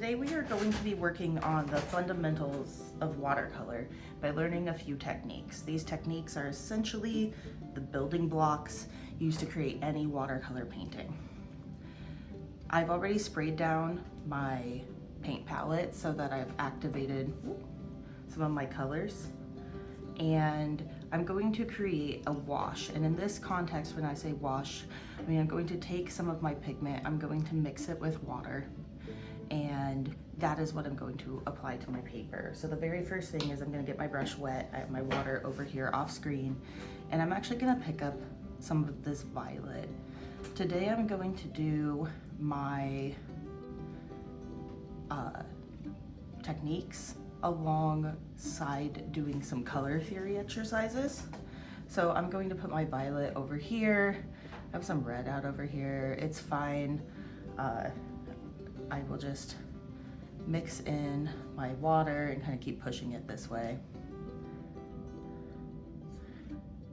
Today we are going to be working on the fundamentals of watercolor by learning a few techniques. These techniques are essentially the building blocks used to create any watercolor painting. I've already sprayed down my paint palette so that I've activated some of my colors, and I'm going to create a wash. And in this context, when I say wash, I mean I'm going to take some of my pigment, I'm going to mix it with water, and that is what I'm going to apply to my paper. So the very first thing is I'm going to get my brush wet. I have my water over here off screen, and I'm actually going to pick up some of this violet. Today I'm going to do my techniques alongside doing some color theory exercises. So I'm going to put my violet over here. I have some red out over here. It's fine. I will just mix in my water and kind of keep pushing it this way.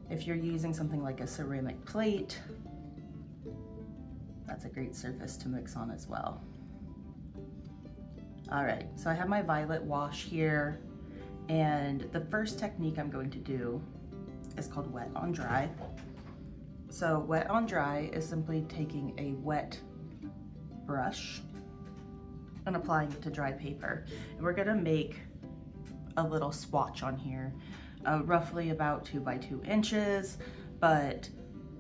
If you're using something like a ceramic plate, that's a great surface to mix on as well. All right, so I have my violet wash here, and the first technique I'm going to do is called wet on dry. So wet on dry is simply taking a wet brush and applying it to dry paper. And we're gonna make a little swatch on here, roughly about 2 by 2 inches, but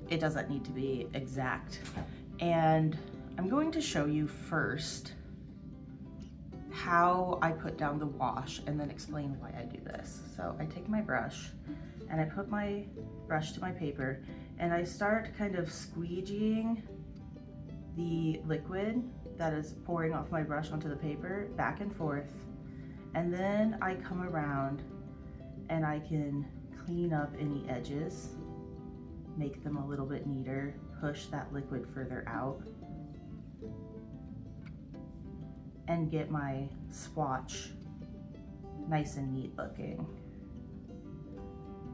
it doesn't need to be exact. And I'm going to show you first how I put down the wash and then explain why I do this. So I take my brush and I put my brush to my paper and I start kind of squeegeeing the liquid that is pouring off my brush onto the paper back and forth. And then I come around and I can clean up any edges, make them a little bit neater, push that liquid further out, and get my swatch nice and neat looking.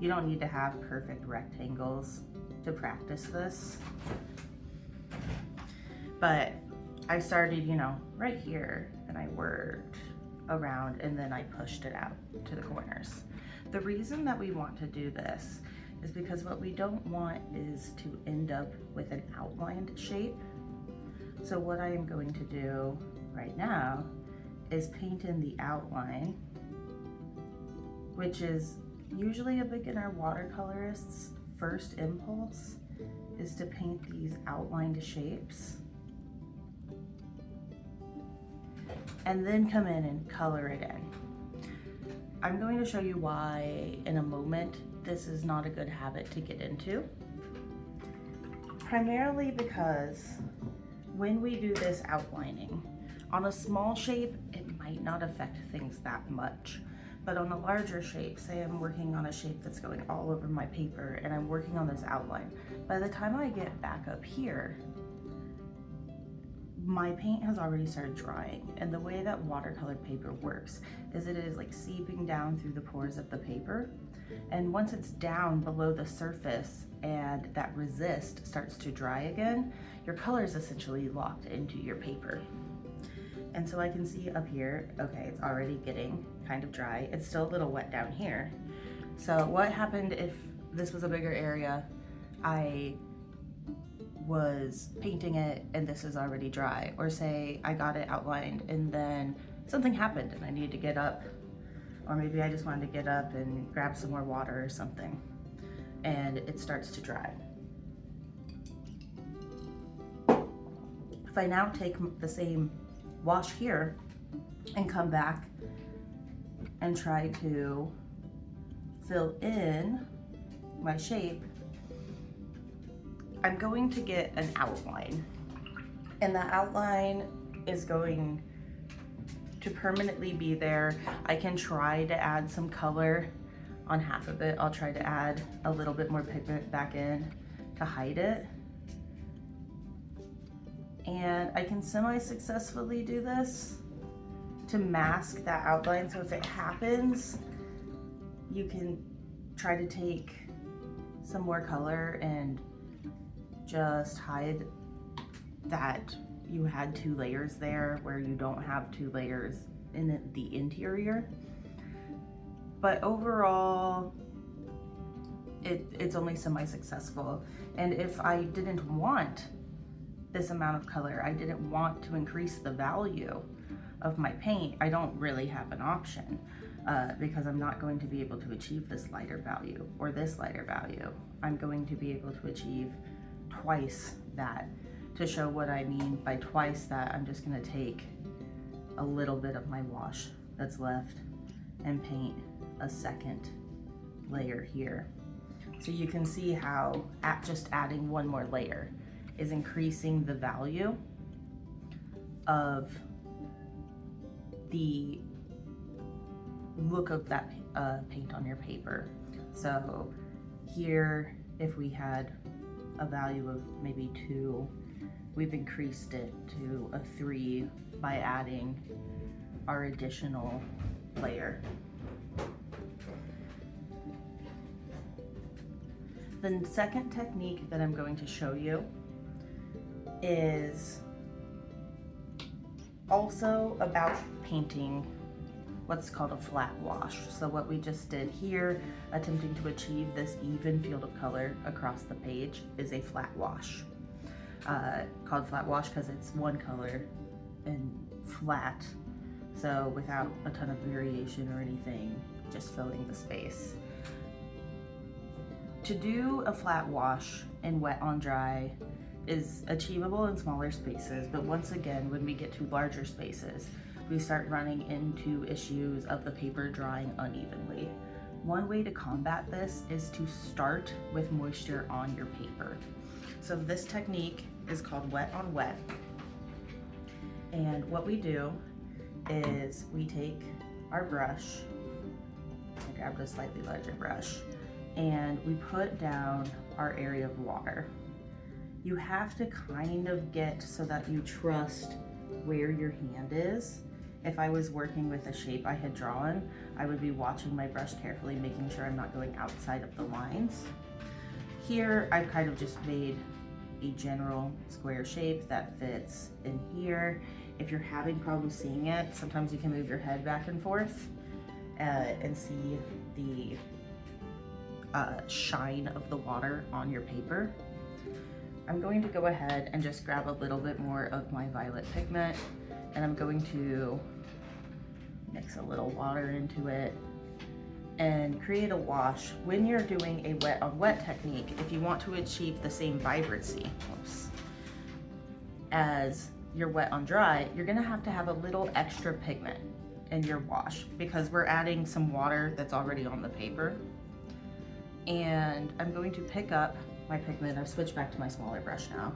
You don't need to have perfect rectangles to practice this, but I started, right here, and I worked around and then I pushed it out to the corners. The reason that we want to do this is because what we don't want is to end up with an outlined shape. So what I am going to do right now is paint in the outline, which is usually a beginner watercolorist's first impulse, is to paint these outlined shapes and then come in and color it in. I'm going to show you why in a moment. This is not a good habit to get into, primarily because when we do this outlining on a small shape, it might not affect things that much. But on a larger shape, say I'm working on a shape that's going all over my paper and I'm working on this outline, by the time I get back up here, my paint has already started drying. And the way that watercolor paper works is it is like seeping down through the pores of the paper. And once it's down below the surface and that resist starts to dry again, your color is essentially locked into your paper. And so I can see up here, okay, it's already getting kind of dry. It's still a little wet down here. So what happened if this was a bigger area? I was painting it and this is already dry, or say I got it outlined and then something happened and I needed to get up, or maybe I just wanted to get up and grab some more water or something and it starts to dry. If I now take the same wash here and come back and try to fill in my shape, I'm going to get an outline, and the outline is going to permanently be there. I can try to add some color on half of it. I'll try to add a little bit more pigment back in to hide it. And I can semi-successfully do this to mask that outline. So if it happens, you can try to take some more color and just hide that you had 2 layers there where you don't have 2 layers in the interior. But overall, it's only semi-successful. And if I didn't want this amount of color, I didn't want to increase the value of my paint, I don't really have an option, because I'm not going to be able to achieve this lighter value or this lighter value. I'm going to be able to achieve twice that. To show what I mean by twice that, I'm just gonna take a little bit of my wash that's left and paint a second layer here. So you can see how just adding one more layer is increasing the value of the look of that paint on your paper. So here, if we had a value of maybe 2, we've increased it to a 3 by adding our additional layer. The second technique that I'm going to show you is also about painting what's called a flat wash. So what we just did here, attempting to achieve this even field of color across the page, is a flat wash. Called flat wash because it's one color and flat, so without a ton of variation or anything, just filling the space. To do a flat wash in wet on dry is achievable in smaller spaces, but once again, when we get to larger spaces, we start running into issues of the paper drying unevenly. One way to combat this is to start with moisture on your paper. So this technique is called wet on wet. And what we do is we take our brush, I grabbed a slightly larger brush, and we put down our area of water. You have to kind of get so that you trust where your hand is. If I was working with a shape I had drawn, I would be watching my brush carefully, making sure I'm not going outside of the lines. Here, I've kind of just made a general square shape that fits in here. If you're having problems seeing it, sometimes you can move your head back and forth and see the shine of the water on your paper. I'm going to go ahead and just grab a little bit more of my violet pigment, and I'm going to mix a little water into it and create a wash. When you're doing a wet on wet technique, if you want to achieve the same vibrancy as your wet on dry, you're gonna have to have a little extra pigment in your wash because we're adding some water that's already on the paper. And I'm going to pick up my pigment. I've switched back to my smaller brush now.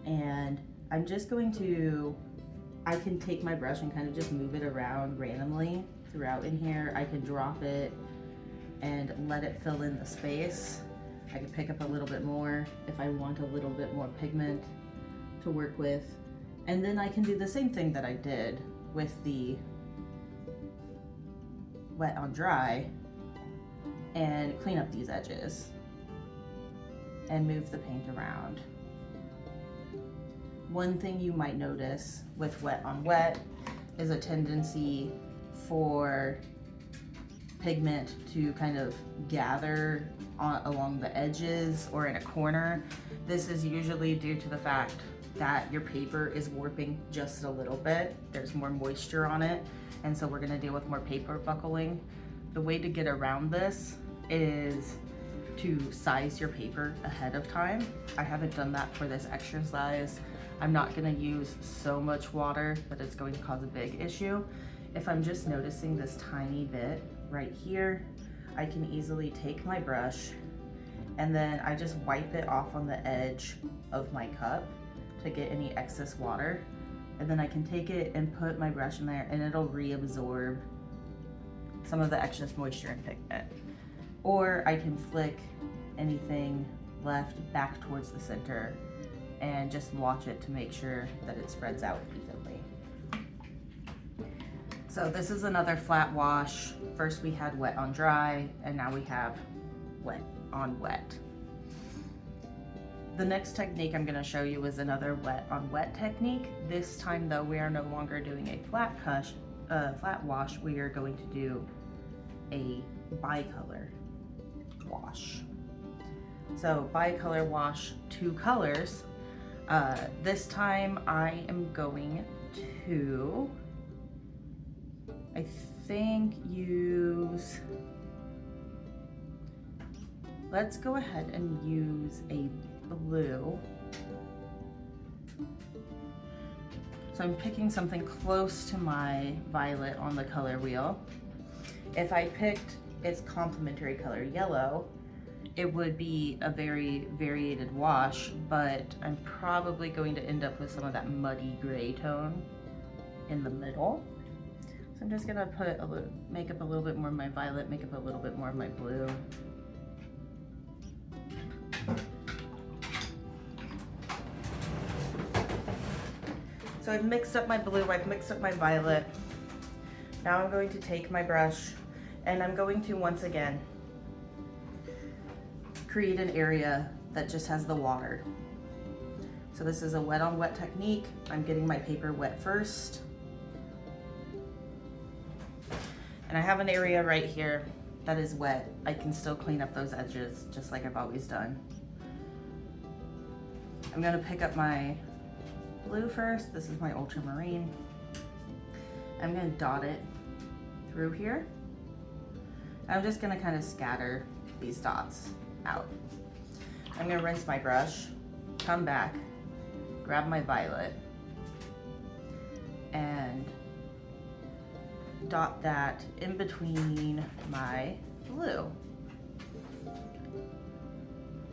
And I'm just going to, I can take my brush and kind of just move it around randomly throughout in here. I can drop it and let it fill in the space. I can pick up a little bit more if I want a little bit more pigment to work with. And then I can do the same thing that I did with the wet on dry and clean up these edges and move the paint around. One thing you might notice with wet on wet is a tendency for pigment to kind of gather along the edges or in a corner. This is usually due to the fact that your paper is warping just a little bit. There's more moisture on it, and so we're gonna deal with more paper buckling. The way to get around this is to size your paper ahead of time. I haven't done that for this exercise. I'm not gonna use so much water that it's going to cause a big issue. If I'm just noticing this tiny bit right here, I can easily take my brush and then I just wipe it off on the edge of my cup to get any excess water. And then I can take it and put my brush in there and it'll reabsorb some of the excess moisture and pigment. Or I can flick anything left back towards the center and just watch it to make sure that it spreads out evenly. So this is another flat wash. First we had wet on dry, and now we have wet on wet. The next technique I'm going to show you is another wet on wet technique. This time though, we are no longer doing a flat wash. We are going to do a bicolor wash. So bicolor wash, 2 colors. This time I am going to, I think, use, let's go ahead and use a blue. So I'm picking something close to my violet on the color wheel. If I picked its complementary color yellow, it would be a very variated wash, but I'm probably going to end up with some of that muddy gray tone in the middle. So I'm just gonna put a little, make up a little bit more of my violet, make up a little bit more of my blue. So I've mixed up my blue, I've mixed up my violet. Now I'm going to take my brush and I'm going to once again create an area that just has the water. So this is a wet on wet technique. I'm getting my paper wet first. And I have an area right here that is wet. I can still clean up those edges just like I've always done. I'm gonna pick up my blue first. This is my ultramarine. I'm gonna dot it through here. I'm just gonna kind of scatter these dots out. I'm gonna rinse my brush, come back, grab my violet, and dot that in between my blue.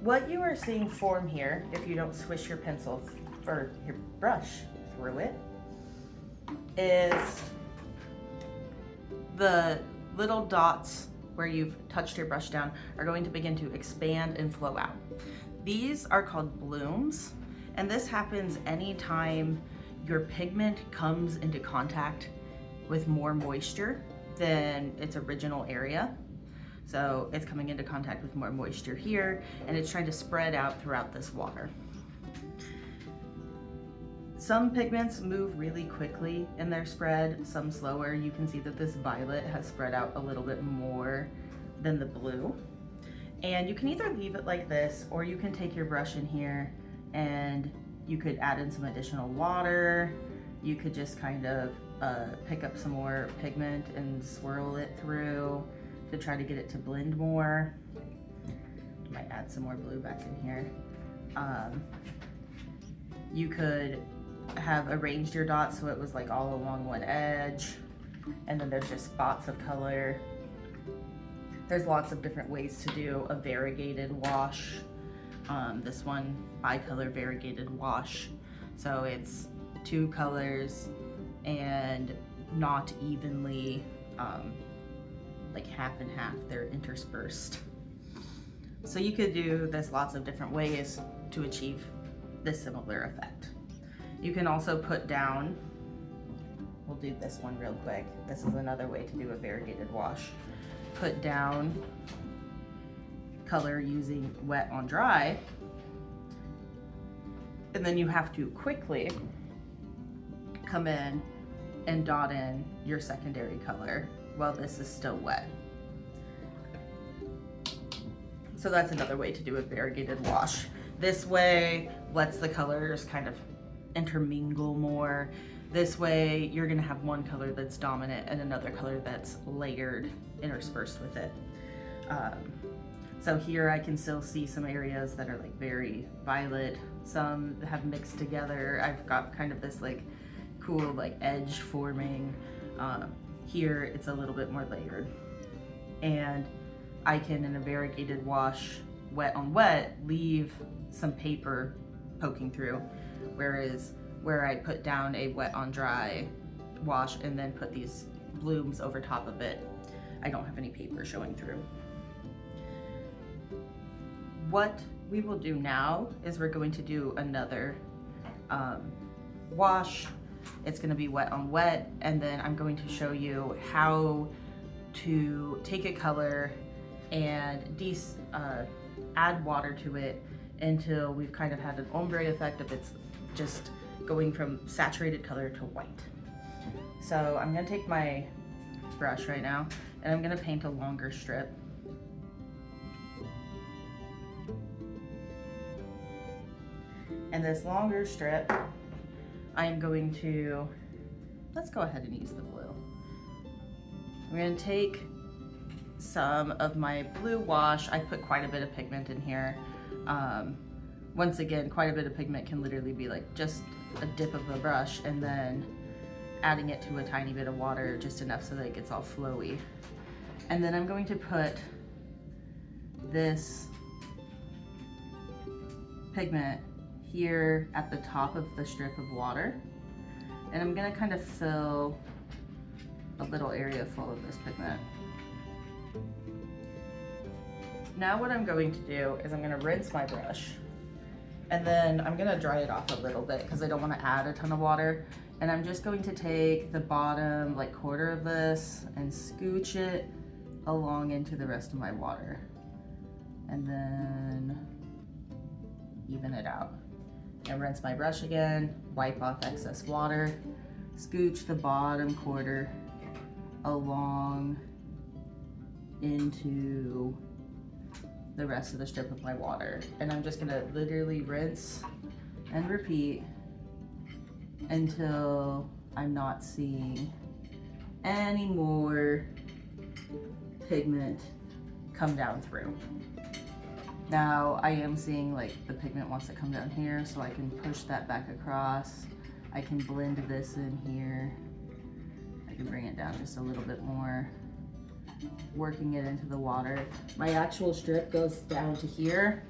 What you are seeing form here, if you don't swish your pencil or your brush through it, is the little dots where you've touched your brush down are going to begin to expand and flow out. These are called blooms, and this happens anytime your pigment comes into contact with more moisture than its original area. So it's coming into contact with more moisture here, and it's trying to spread out throughout this water. Some pigments move really quickly in their spread, some slower. You can see that this violet has spread out a little bit more than the blue. And you can either leave it like this, or you can take your brush in here and you could add in some additional water. You could just kind of pick up some more pigment and swirl it through to try to get it to blend more. Might add some more blue back in here. You could have arranged your dots so it was like all along one edge, and then there's just spots of color. There's lots of different ways to do a variegated wash. This one, bicolor variegated wash. So it's 2 colors and not evenly like half and half, they're interspersed. So you could do this lots of different ways to achieve this similar effect. You can also put down, we'll do this one real quick. This is another way to do a variegated wash. Put down color using wet on dry, and then you have to quickly come in and dot in your secondary color while this is still wet. So that's another way to do a variegated wash. This way lets the colors kind of intermingle more. This way you're gonna have one color that's dominant and another color that's layered, interspersed with it. So here I can still see some areas that are like very violet. Some have mixed together. I've got kind of this like cool like edge forming. Here it's a little bit more layered. And I can, in a variegated wash, wet on wet, leave some paper poking through. Whereas where I put down a wet on dry wash and then put these blooms over top of it, I don't have any paper showing through. What we will do now is we're going to do another wash. It's going to be wet on wet, and then I'm going to show you how to take a color and add water to it until we've kind of had an ombre effect of it's just going from saturated color to white. So I'm gonna take my brush right now and I'm gonna paint a longer strip. And this longer strip, I am going to, let's go ahead and use the blue. I'm gonna take some of my blue wash. I put quite a bit of pigment in here. Once again, quite a bit of pigment can literally be like just a dip of the brush and then adding it to a tiny bit of water, just enough so that it gets all flowy. And then I'm going to put this pigment here at the top of the strip of water. And I'm gonna kind of fill a little area full of this pigment. Now what I'm going to do is I'm gonna rinse my brush and then I'm gonna dry it off a little bit because I don't wanna add a ton of water. And I'm just going to take the bottom like quarter of this and scooch it along into the rest of my water. And then even it out. And rinse my brush again, wipe off excess water, scooch the bottom quarter along into the rest of the strip of my water. And I'm just gonna literally rinse and repeat until I'm not seeing any more pigment come down through. Now I am seeing like the pigment wants to come down here, so I can push that back across. I can blend this in here. I can bring it down just a little bit more, working it into the water. My actual strip goes down to here,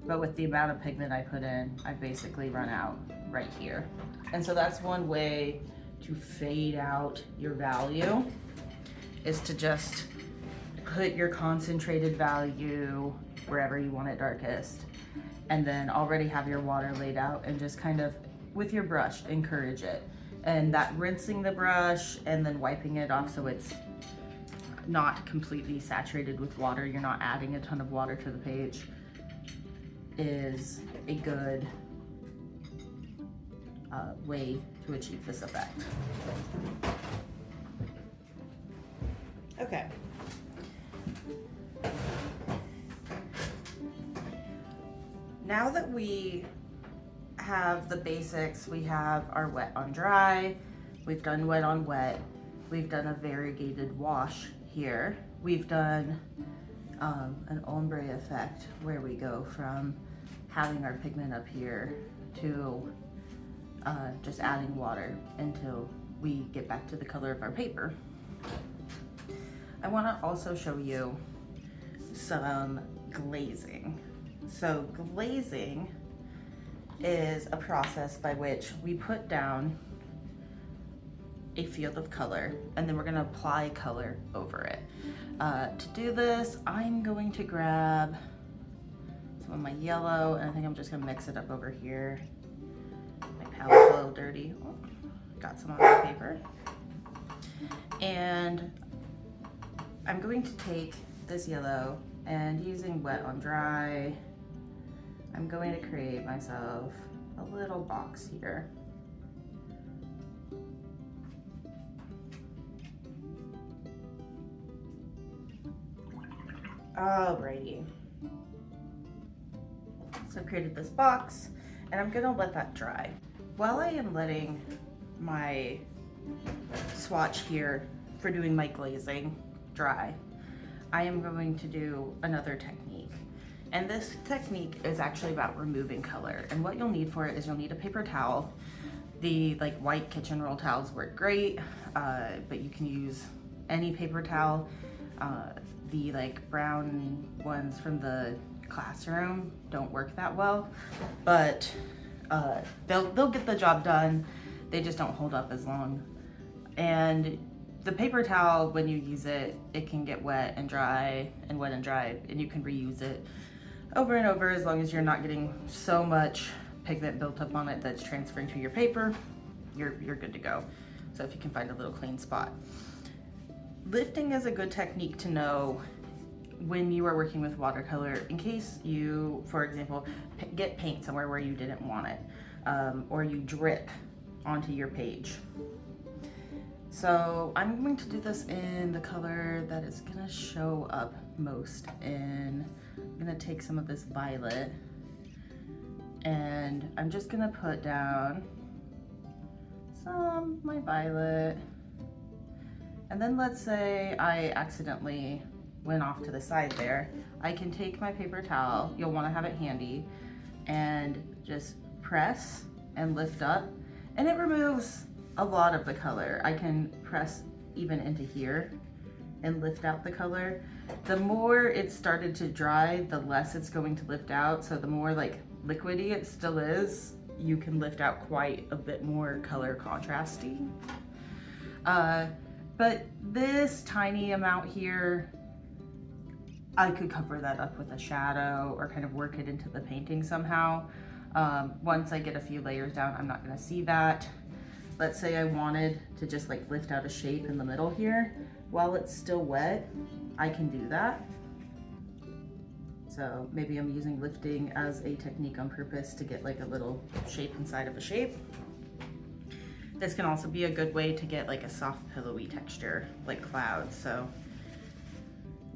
but with the amount of pigment I put in, I basically run out right here. And so that's one way to fade out your value, is to just put your concentrated value wherever you want it darkest, and then already have your water laid out and just kind of with your brush encourage it. And that rinsing the brush and then wiping it off so it's not completely saturated with water, you're not adding a ton of water to the page, is a good way to achieve this effect. Okay. Now that we have the basics, we have our wet on dry, we've done wet on wet, we've done a variegated wash here, we've done an ombre effect where we go from having our pigment up here to just adding water until we get back to the color of our paper. I want to also show you some glazing. So glazing is a process by which we put down a field of color and then we're going to apply color over it. To do this, I'm going to grab some of my yellow and I think I'm just going to mix it up over here. My palette's a little dirty. Oh, got some on my paper. And I'm going to take this yellow and using wet on dry, I'm going to create myself a little box here. Alrighty. So I've created this box and I'm gonna let that dry. While I am letting my swatch here for doing my glazing dry, I am going to do another technique. And this technique is actually about removing color. And what you'll need for it is you'll need a paper towel. The white kitchen roll towels work great, but you can use any paper towel. The brown ones from the classroom don't work that well, but they'll get the job done. They just don't hold up as long. And the paper towel, when you use it, it can get wet and dry and wet and dry, and you can reuse it over and over as long as you're not getting so much pigment built up on it that's transferring to your paper. You're good to go. So if you can find a little clean spot. Lifting is a good technique to know when you are working with watercolor, in case you, for example, get paint somewhere where you didn't want it, or you drip onto your page. So I'm going to do this in the color that is gonna show up most in, I'm gonna take some of this violet and I'm just gonna put down some my violet. And then let's say I accidentally went off to the side there. I can take my paper towel, you'll wanna have it handy, and just press and lift up, and it removes a lot of the color. I can press even into here and lift out the color. The more it's started to dry, the less it's going to lift out. So the more like liquidy it still is, you can lift out quite a bit more color contrasty. But this tiny amount here, I could cover that up with a shadow or kind of work it into the painting somehow. Once I get a few layers down, I'm not gonna see that. Let's say I wanted to just like lift out a shape in the middle here. While it's still wet, I can do that. So maybe I'm using lifting as a technique on purpose to get like a little shape inside of a shape. This can also be a good way to get like a soft pillowy texture, like clouds. So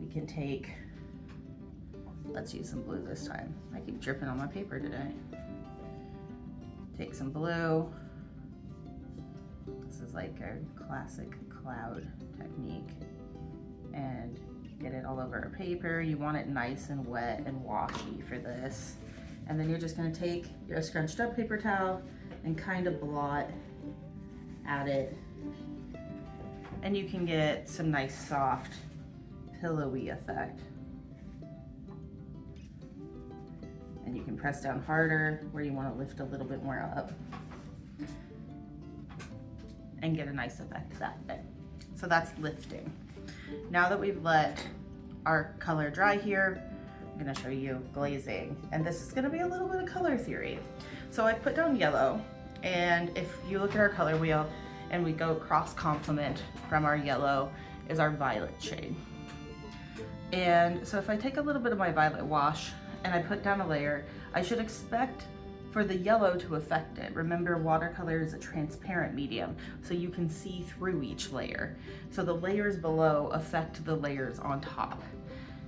we can take, let's use some blue this time. I keep dripping on my paper today. Take some blue. This is like a classic cloud technique, and get it all over a paper. You want it nice and wet and washy for this. And then you're just gonna take your scrunched up paper towel and kind of blot at it. And you can get some nice soft pillowy effect. And you can press down harder where you want to lift a little bit more up and get a nice effect that way. So that's lifting. Now that we've let our color dry here, I'm gonna show you glazing. And this is gonna be a little bit of color theory. So I put down yellow, and if you look at our color wheel and we go cross complement from our yellow is our violet shade. And so if I take a little bit of my violet wash and I put down a layer, I should expect for the yellow to affect it. Remember, watercolor is a transparent medium, so you can see through each layer. So the layers below affect the layers on top.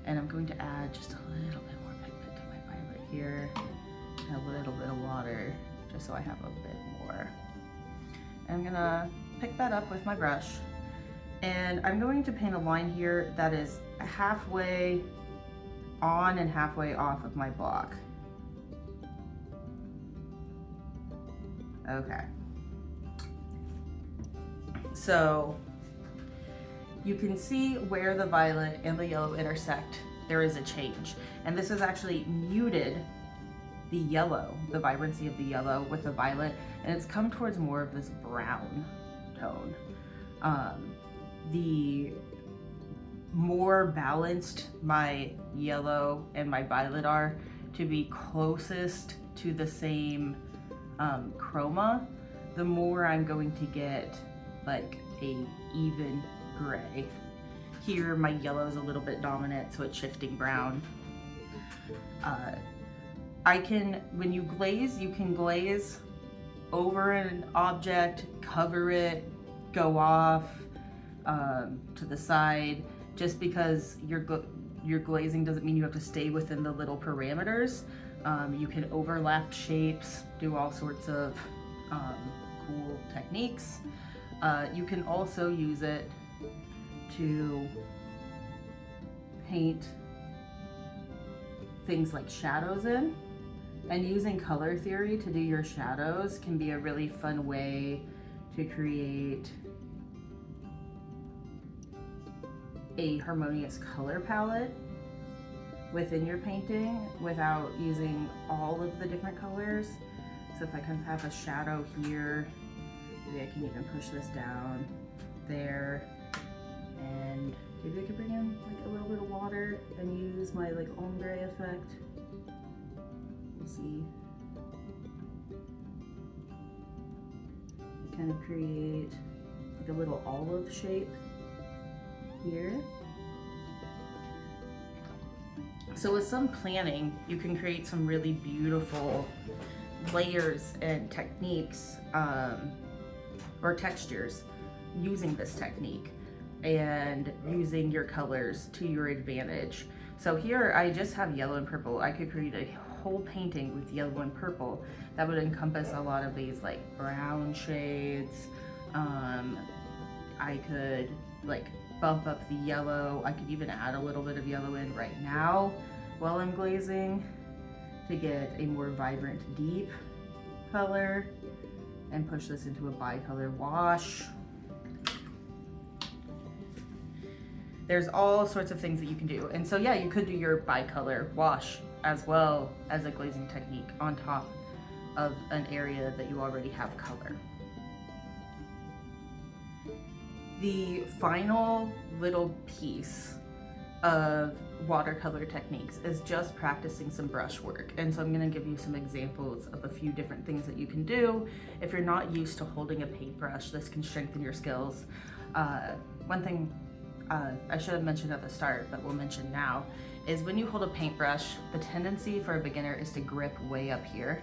And I'm going to add just a little bit more pigment to my violet here, and a little bit of water, just so I have a bit more. And I'm gonna pick that up with my brush, and I'm going to paint a line here that is halfway on and halfway off of my block. Okay. So you can see where the violet and the yellow intersect. There is a change. And this has actually muted the yellow, the vibrancy of the yellow with the violet, and it's come towards more of this brown tone. The more balanced my yellow and my violet are, to be closest to the same chroma, the more I'm going to get like a even gray. Here my yellow is a little bit dominant, so it's shifting brown. When you glaze, you can glaze over an object, cover it, go off to the side. Just because you're glazing doesn't mean you have to stay within the little parameters. You can overlap shapes, do all sorts of cool techniques. You can also use it to paint things like shadows in. And using color theory to do your shadows can be a really fun way to create a harmonious color palette within your painting without using all of the different colors. So if I kind of have a shadow here, maybe I can even push this down there, and maybe I could bring in like a little bit of water and use my like ombre effect. We'll see. Kind of create like a little olive shape here. So with some planning, you can create some really beautiful layers and techniques or textures using this technique and using your colors to your advantage. So here I just have yellow and purple. I could create a whole painting with yellow and purple that would encompass a lot of these like brown shades. I could like bump up the yellow. I could even add a little bit of yellow in right now while I'm glazing to get a more vibrant, deep color and push this into a bicolor wash. There's all sorts of things that you can do. And so yeah, you could do your bicolor wash as well as a glazing technique on top of an area that you already have color. The final little piece of watercolor techniques is just practicing some brush work. And so I'm gonna give you some examples of a few different things that you can do. If you're not used to holding a paintbrush, this can strengthen your skills. One thing I should have mentioned at the start, but we'll mention now, is when you hold a paintbrush, the tendency for a beginner is to grip way up here,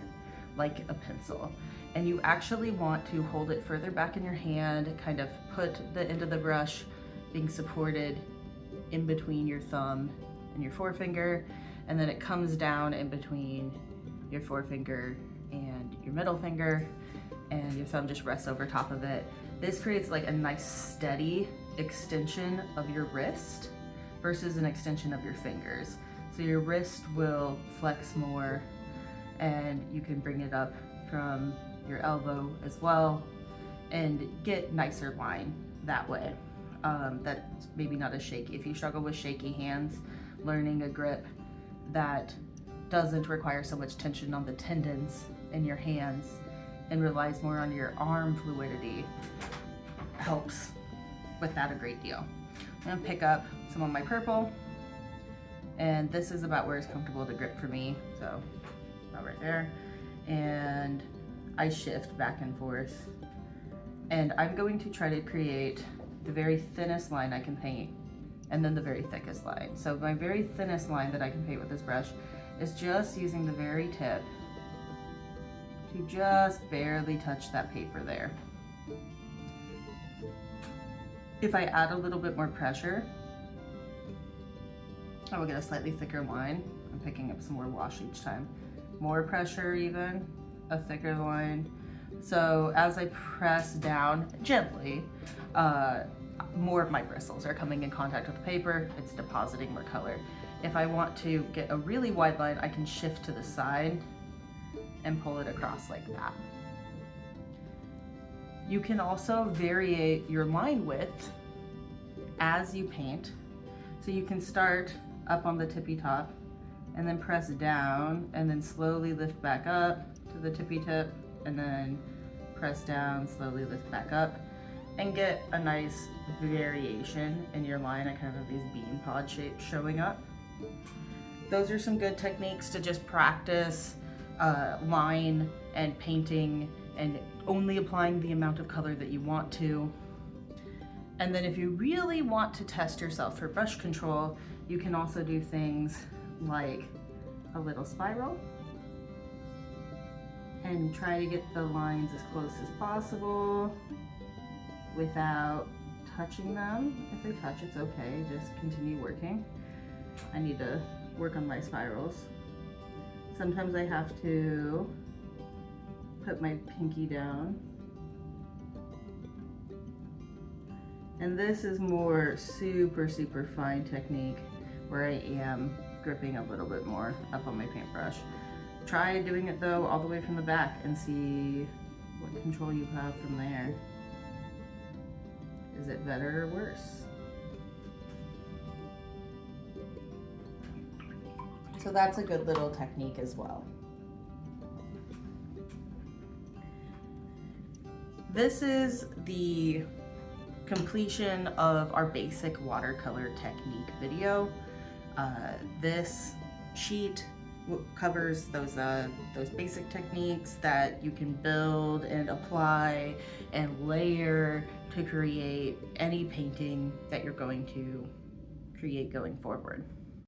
like a pencil. And you actually want to hold it further back in your hand, kind of put the end of the brush being supported in between your thumb and your forefinger, and then it comes down in between your forefinger and your middle finger, and your thumb just rests over top of it. This creates like a nice steady extension of your wrist versus an extension of your fingers. So your wrist will flex more and you can bring it up from your elbow as well and get nicer line that way. That's maybe not as shaky. If you struggle with shaky hands, learning a grip that doesn't require so much tension on the tendons in your hands and relies more on your arm fluidity helps with that a great deal. I'm gonna pick up some of my purple, and this is about where it's comfortable to grip for me, so about right there. And I shift back and forth, and I'm going to try to create the very thinnest line I can paint and then the very thickest line. So my very thinnest line that I can paint with this brush is just using the very tip to just barely touch that paper there. If I add a little bit more pressure, I will get a slightly thicker line. I'm picking up some more wash each time. More pressure even, a thicker line. So as I press down gently, more of my bristles are coming in contact with the paper. It's depositing more color. If I want to get a really wide line, I can shift to the side and pull it across like that. You can also vary your line width as you paint. So you can start up on the tippy top and then press down and then slowly lift back up to the tippy tip and then press down, slowly lift back up and get a nice variation in your line. I kind of have these bean pod shapes showing up. Those are some good techniques to just practice line and painting and only applying the amount of color that you want to. And then if you really want to test yourself for brush control, you can also do things like a little spiral and try to get the lines as close as possible without touching them. If they touch, it's okay, just continue working. I need to work on my spirals. Sometimes I have to put my pinky down. And this is more super fine technique where I am gripping a little bit more up on my paintbrush. Try doing it though all the way from the back and see what control you have from there. Is it better or worse? So that's a good little technique as well. This is the completion of our basic watercolor technique video. This sheet covers those basic techniques that you can build and apply and layer to create any painting that you're going to create going forward.